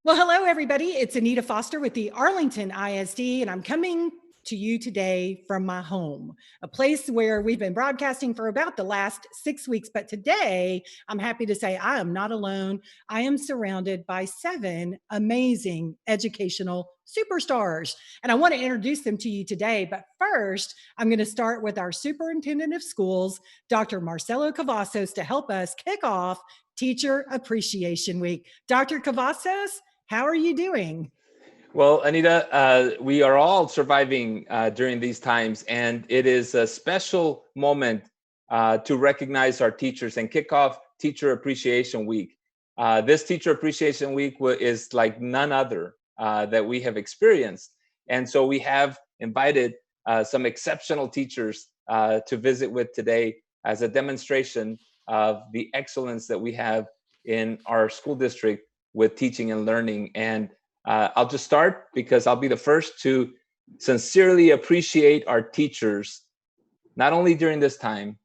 Well, hello, everybody. It's Anita Foster with the Arlington ISD, and I'm coming to you today from my home, a place where we've been broadcasting for about the last 6 weeks. But today, I'm happy to say I am not alone. I am surrounded by 7 amazing educational superstars, and I want to introduce them to you today. But first, I'm going to start with our Superintendent of Schools, Dr. Marcelo Cavazos, to help us kick off Teacher Appreciation Week. Dr. Cavazos, how are you doing? Well, Anita, we are all surviving during these times, and it is a special moment to recognize our teachers and kick off Teacher Appreciation Week. This Teacher Appreciation Week is like none other that we have experienced. And so we have invited some exceptional teachers to visit with today as a demonstration of the excellence that we have in our school district with teaching and learning. And I'll just start because I'll be the first to sincerely appreciate our teachers, not only during this time,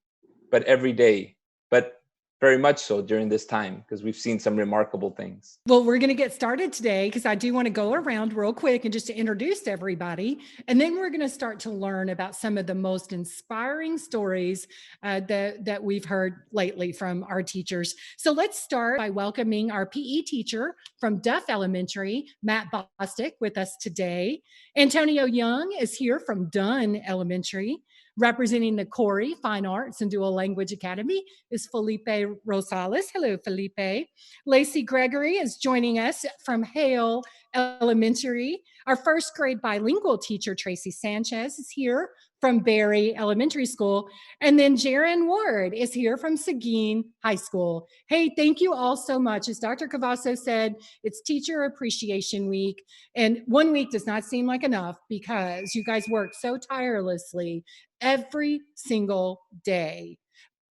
but every day, but very much so during this time, because we've seen some remarkable things. Well, we're going to get started today because I do want to go around real quick and just to introduce everybody. And then we're going to start to learn about some of the most inspiring stories that we've heard lately from our teachers. So let's start by welcoming our PE teacher from Duff Elementary, Matt Bostick, with us today. Antonio Young is here from Dunn Elementary. Representing the Corey Fine Arts and Dual Language Academy is Felipe Rosales. Hello, Felipe. Lacy Gregory is joining us from Hale Elementary. Our first grade bilingual teacher, Tracy Sanchez, is here from Berry Elementary School. And then Jaron Ward is here from Seguin High School. Hey, thank you all so much. As Dr. Cavazos said, it's Teacher Appreciation Week. And 1 week does not seem like enough because you guys work so tirelessly every single day.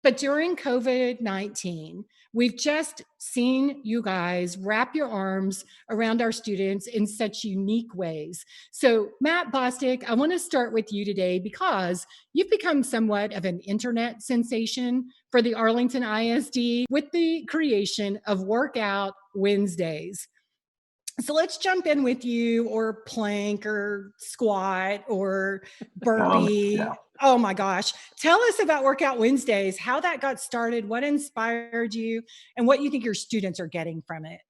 But during COVID-19, we've just seen you guys wrap your arms around our students in such unique ways. So, Matt Bostick, I want to start with you today because you've become somewhat of an internet sensation for the Arlington ISD with the creation of Workout Wednesdays. So let's jump in with you, or plank or squat or burpee. Yeah. Oh my gosh. Tell us about Workout Wednesdays, how that got started, what inspired you, and what you think your students are getting from it.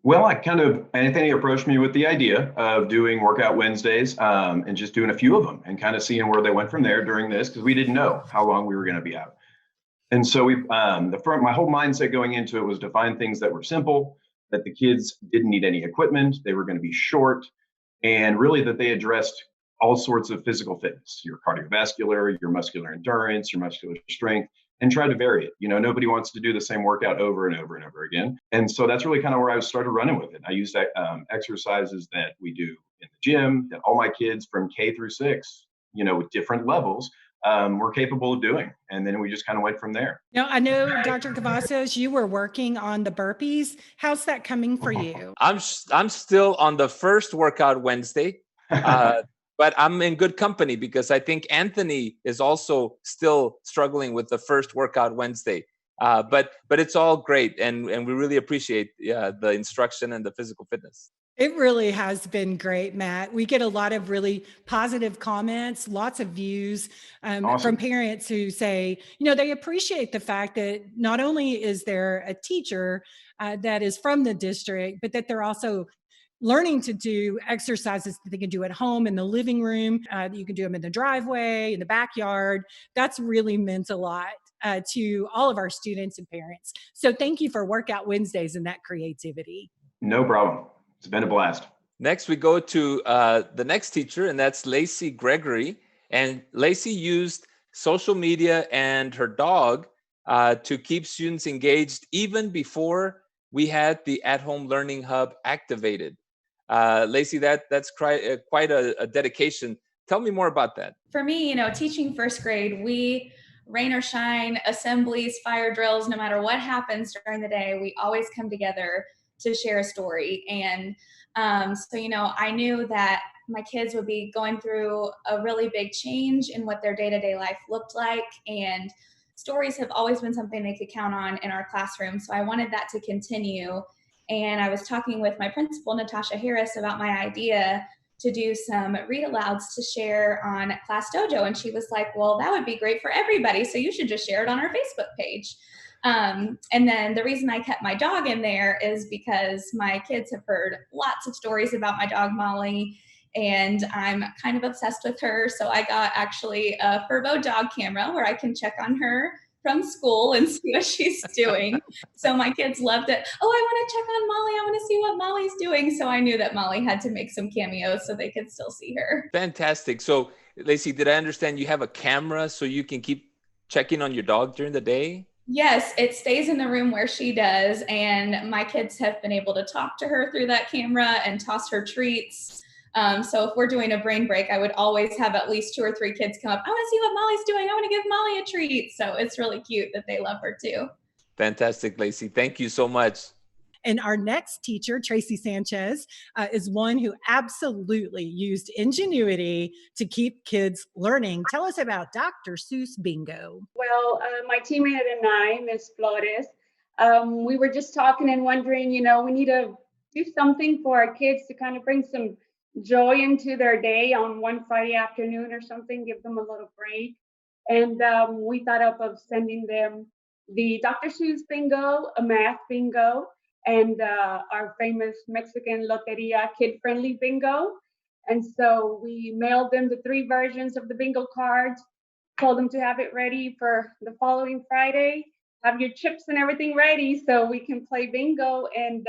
Well, Anthony approached me with the idea of doing Workout Wednesdays and just doing a few of them and kind of seeing where they went from there during this, because we didn't know how long we were going to be out. And so my whole mindset going into it was to find things that were simple, that the kids didn't need any equipment, they were going to be short, and really that they addressed all sorts of physical fitness, your cardiovascular, your muscular endurance, your muscular strength, and try to vary it. You know, nobody wants to do the same workout over and over and over again. And so that's really kind of where I started running with it. I used exercises that we do in the gym that all my kids from K through 6, with different levels, were capable of doing. And then we just kind of went from there. Now, I know, Dr. Cavazos, you were working on the burpees. How's that coming for you? I'm still on the first Workout Wednesday. But I'm in good company because I think Anthony is also still struggling with the first Workout Wednesday. But it's all great, and we really appreciate the instruction and the physical fitness. It really has been great, Matt. We get a lot of really positive comments, lots of views Awesome. from parents who say, they appreciate the fact that not only is there a teacher that is from the district, but that they're also learning to do exercises that they can do at home in the living room. You can do them in the driveway, in the backyard. That's really meant a lot to all of our students and parents. So thank you for Workout Wednesdays and that creativity. No problem. It's been a blast. Next, we go to the next teacher, and that's Lacy Gregory. And Lacy used social media and her dog to keep students engaged even before we had the at-home learning hub activated. Lacy, that's quite a dedication. Tell me more about that. For me, teaching first grade, we rain or shine, assemblies, fire drills, no matter what happens during the day, we always come together to share a story. And so, I knew that my kids would be going through a really big change in what their day-to-day life looked like. And stories have always been something they could count on in our classroom. So I wanted that to continue. And I was talking with my principal, Natasha Harris, about my idea to do some read alouds to share on Class Dojo. And she was like, well, that would be great for everybody. So you should just share it on our Facebook page. And then the reason I kept my dog in there is because my kids have heard lots of stories about my dog, Molly, and I'm kind of obsessed with her. So I got actually a Furbo dog camera where I can check on her from school and see what she's doing. So my kids loved it. Oh, I want to check on Molly. I want to see what Molly's doing. So I knew that Molly had to make some cameos so they could still see her. Fantastic. So Lacy, did I understand you have a camera so you can keep checking on your dog during the day? Yes, it stays in the room where she does. And my kids have been able to talk to her through that camera and toss her treats. So if we're doing a brain break, I would always have at least 2 or 3 kids come up. I want to see what Molly's doing. I want to give Molly a treat. So it's really cute that they love her too. Fantastic, Lacy. Thank you so much. And our next teacher, Tracy Sanchez, is one who absolutely used ingenuity to keep kids learning. Tell us about Dr. Seuss Bingo. Well, my teammate and I, Ms. Flores, we were just talking and wondering, we need to do something for our kids to kind of bring some joy into their day on one Friday afternoon or something, give them a little break. And we thought of sending them the Dr. Seuss Bingo, a math bingo, and our famous Mexican Loteria kid-friendly bingo. And so we mailed them the 3 versions of the bingo cards, told them to have it ready for the following Friday, have your chips and everything ready so we can play bingo. And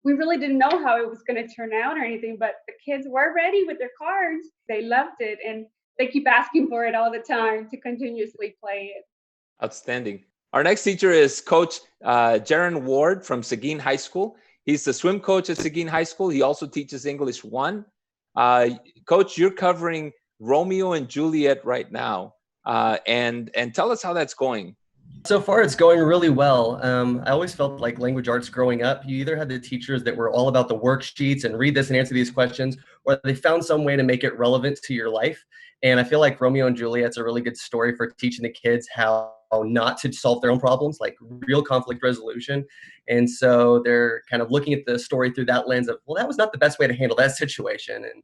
we really didn't know how it was going to turn out or anything, but the kids were ready with their cards. They loved it, and they keep asking for it all the time to continuously play it. Outstanding. Our next teacher is Coach Jaron Ward from Seguin High School. He's the swim coach at Seguin High School. He also teaches English 1. Coach, you're covering Romeo and Juliet right now. And tell us how that's going. So far, it's going really well. I always felt like language arts growing up, you either had the teachers that were all about the worksheets and read this and answer these questions, or they found some way to make it relevant to your life. And I feel like Romeo and Juliet's a really good story for teaching the kids how not to solve their own problems, like real conflict resolution. And so they're kind of looking at the story through that lens of, well, that was not the best way to handle that situation. And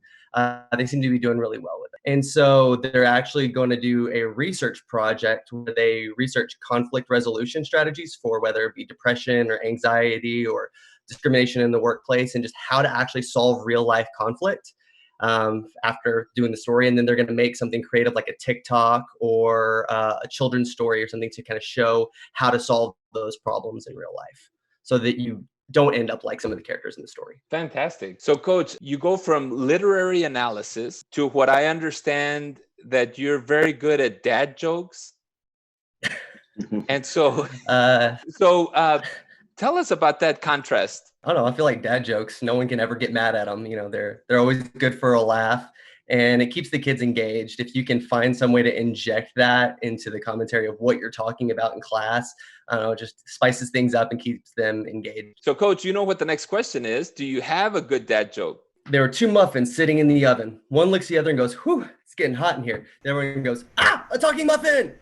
they seem to be doing really well with it. And so they're actually going to do a research project where they research conflict resolution strategies for whether it be depression or anxiety or discrimination in the workplace, and just how to actually solve real life conflict after doing the story. And then they're going to make something creative like a TikTok or a children's story or something to kind of show how to solve those problems in real life so that you don't end up like some of the characters in the story. Fantastic. So Coach, you go from literary analysis to what I understand that you're very good at dad jokes. And so, tell us about that contrast. I don't know. I feel like dad jokes, no one can ever get mad at them. They're always good for a laugh, and it keeps the kids engaged. If you can find some way to inject that into the commentary of what you're talking about in class, I don't know, it just spices things up and keeps them engaged. So Coach, you know what the next question is. Do you have a good dad joke? There were 2 muffins sitting in the oven. One licks the other and goes, whew, it's getting hot in here. The other one goes, ah, a talking muffin.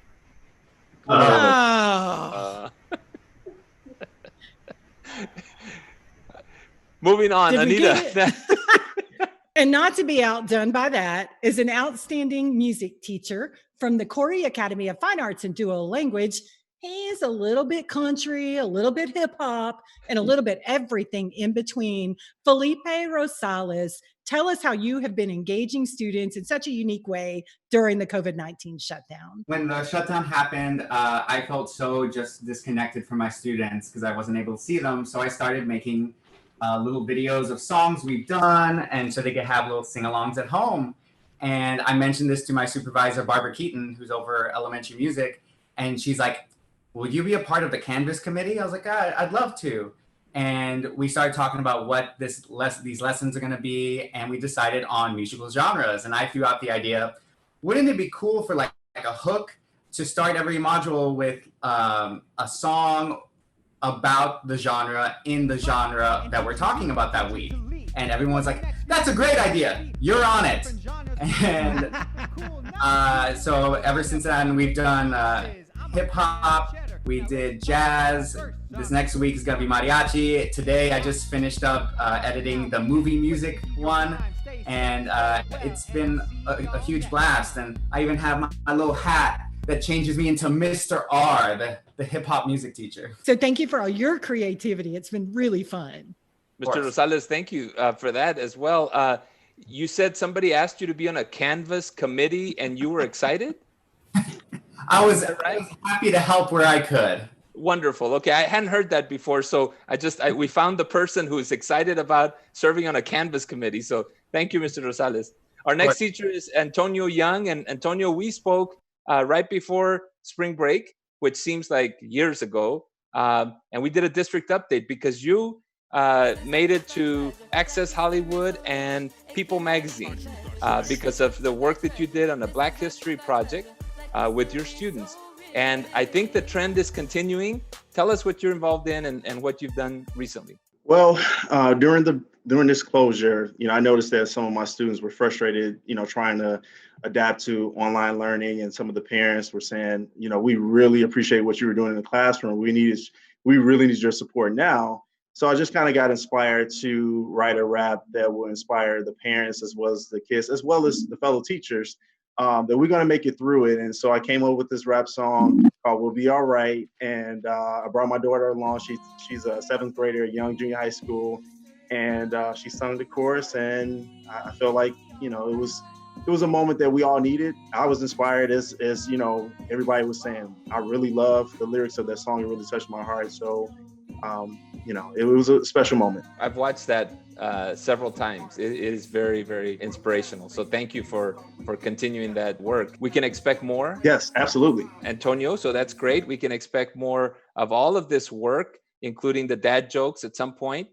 Moving on, Anita. And not to be outdone by that is an outstanding music teacher from the Corey Academy of Fine Arts and Dual Language. He's a little bit country, a little bit hip hop, and a little bit everything in between. Felipe Rosales, tell us how you have been engaging students in such a unique way during the COVID-19 shutdown. When the shutdown happened, I felt so just disconnected from my students because I wasn't able to see them. So I started making little videos of songs we've done, and so they could have little sing-alongs at home. And I mentioned this to my supervisor, Barbara Keaton, who's over elementary music, and she's like, will you be a part of the Canvas committee? I was like, I'd love to. And we started talking about what these lessons are going to be, and we decided on musical genres. And I threw out the idea, wouldn't it be cool for like a hook to start every module with a song about the genre in the genre that we're talking about that week? And everyone's like, that's a great idea, you're on it. And so ever since then, we've done hip hop, We did jazz. This next week is gonna be mariachi. Today I just finished up editing the movie music one, and it's been a huge blast. And I even have my little hat that changes me into Mr. R, the hip hop music teacher. So thank you for all your creativity. It's been really fun. Mr. Rosales, thank you for that as well. You said somebody asked you to be on a Canvas committee and you were excited? I was happy to help where I could. Wonderful. Okay, I hadn't heard that before, so we found the person who is excited about serving on a Canvas committee. So thank you, Mr. Rosales. Our next teacher is Antonio Young, and Antonio, we spoke right before spring break, which seems like years ago, and we did a district update because you made it to Access Hollywood and People Magazine because of the work that you did on the Black History Project with your students. And I think the trend is continuing. Tell us what you're involved in and what you've done recently. Well, during this closure, I noticed that some of my students were frustrated, trying to adapt to online learning, and some of the parents were saying, we really appreciate what you were doing in the classroom. We really need your support now. So I just kind of got inspired to write a rap that will inspire the parents as well as the kids, as well as the fellow teachers, that we're going to make it through it. And so I came up with this rap song called We'll Be All Right. And I brought my daughter along. She's a 7th grader at Young Junior High School. And she sung the chorus. And I felt like, it was a moment that we all needed. I was inspired as everybody was saying. I really love the lyrics of that song. It really touched my heart. So, it was a special moment. I've watched that several times. It is very, very inspirational. So thank you for continuing that work. We can expect more? Yes, absolutely. Antonio, so that's great. We can expect more of all of this work, including the dad jokes at some point.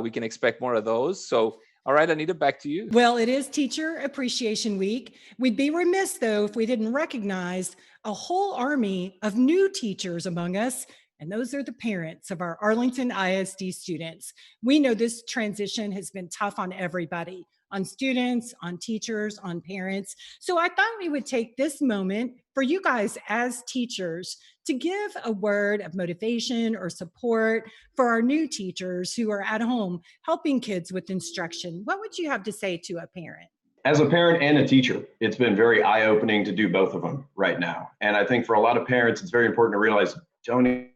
We can expect more of those. So, all right, Anita, back to you. Well, it is Teacher Appreciation Week. We'd be remiss, though, if we didn't recognize a whole army of new teachers among us. And those are the parents of our Arlington ISD students. We know this transition has been tough on everybody, on students, on teachers, on parents. So I thought we would take this moment for you guys as teachers to give a word of motivation or support for our new teachers who are at home helping kids with instruction. What would you have to say to a parent? As a parent and a teacher, it's been very eye-opening to do both of them right now. And I think for a lot of parents, it's very important to realize, don't expect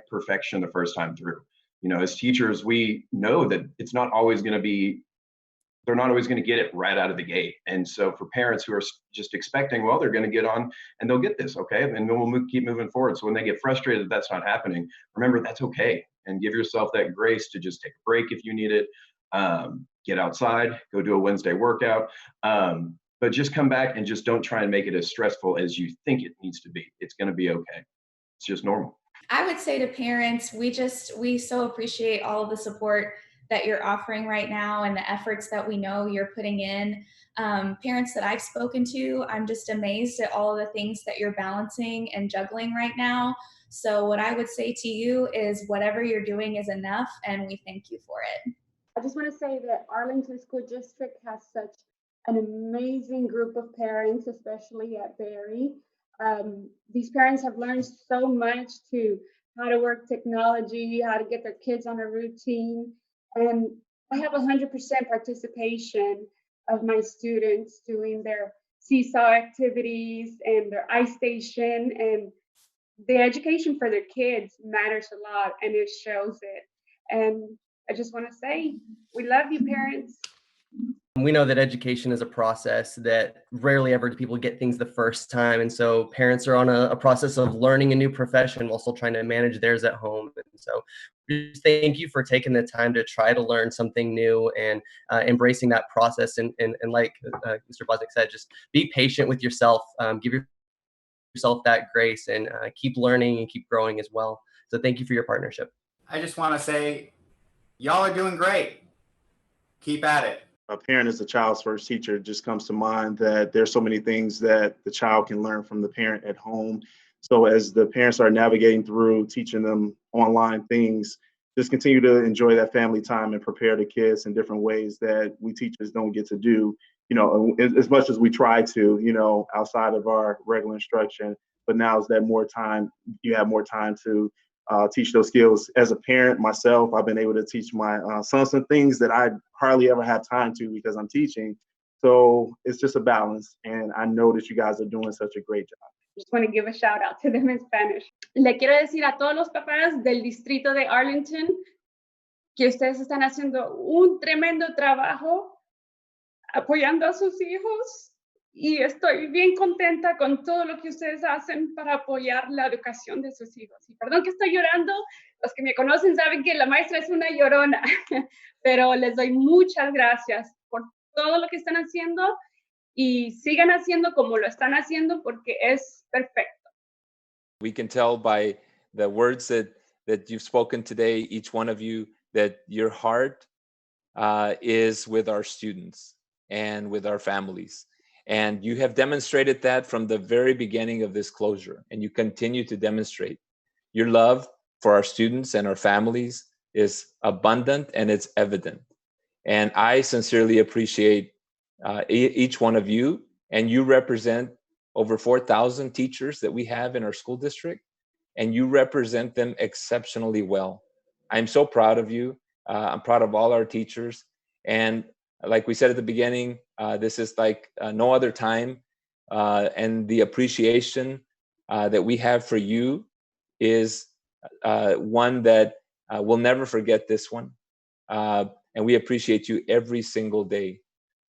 perfection the first time through. As teachers, we know that it's not always going to be, they're not always going to get it right out of the gate. And so for parents who are just expecting, well, they're going to get on and they'll get this, okay? And then we'll keep moving forward. So when they get frustrated that that's not happening, remember that's okay. And give yourself that grace to just take a break if you need it. Get outside, go do a Wednesday workout. But just come back and just don't try and make it as stressful as you think it needs to be. It's going to be okay. It's just normal. I would say to parents, we so appreciate all of the support that you're offering right now and the efforts that we know you're putting in. Parents that I've spoken to, I'm just amazed at all of the things that you're balancing and juggling right now. So what I would say to you is whatever you're doing is enough, and we thank you for it. I just want to say that Arlington School District has such an amazing group of parents, especially at Berry. These parents have learned so much to how to work technology, how to get their kids on a routine. And I have 100% participation of my students doing their seesaw activities and their ice station, and the education for their kids matters a lot, and it shows it. And I just want to say, we love you, parents. We know that education is a process that rarely ever do people get things the first time. And so parents are on a process of learning a new profession while still trying to manage theirs at home. And so thank you for taking the time to try to learn something new and embracing that process. And like Mr. Bostick said, just be patient with yourself, give yourself that grace, and keep learning and keep growing as well. So thank you for your partnership. I just want to say, y'all are doing great. Keep at it. A parent is a child's first teacher. It just comes to mind that there's so many things that the child can learn from the parent at home. So as the parents are navigating through teaching them online things, just continue to enjoy that family time and prepare the kids in different ways that we teachers don't get to do, as much as we try to, outside of our regular instruction. but now is that more time, you have more time to teach those skills. As a parent myself, I've been able to teach my son some things that I hardly ever have time to because I'm teaching. So it's just a balance. And I know that you guys are doing such a great job. Just want to give a shout out to them in Spanish. Le quiero decir a todos los papás del distrito de Arlington que ustedes están haciendo un tremendo trabajo apoyando a sus hijos y estoy bien contenta con todo lo que ustedes hacen para apoyar la educación de sus hijos. Y perdón que estoy llorando, los que me conocen saben que la maestra es una llorona, pero les doy muchas gracias por todo lo que están haciendo y sigan haciendo como lo están haciendo porque es perfecto. We can tell by the words that you've spoken today, each one of you, that your heart is with our students and with our families. And you have demonstrated that from the very beginning of this closure, and you continue to demonstrate. Your love for our students and our families is abundant and it's evident. And I sincerely appreciate each one of you, and you represent over 4,000 teachers that we have in our school district, and you represent them exceptionally well. I'm so proud of you. I'm proud of all our teachers. And like we said at the beginning, this is like no other time. And the appreciation that we have for you is one that we'll never forget this one. And we appreciate you every single day.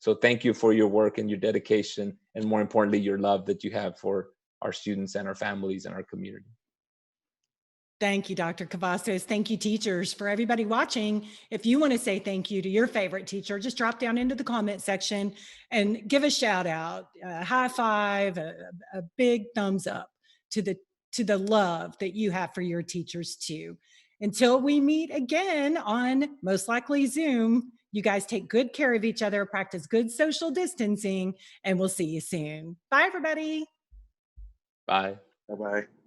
So thank you for your work and your dedication, and more importantly, your love that you have for our students and our families and our community. Thank you, Dr. Cavazos. Thank you, teachers. For everybody watching, if you want to say thank you to your favorite teacher, just drop down into the comment section and give a shout out, a high five, a big thumbs up to the love that you have for your teachers too. Until we meet again on most likely Zoom, you guys take good care of each other, practice good social distancing, and we'll see you soon. Bye, everybody. Bye. Bye-bye.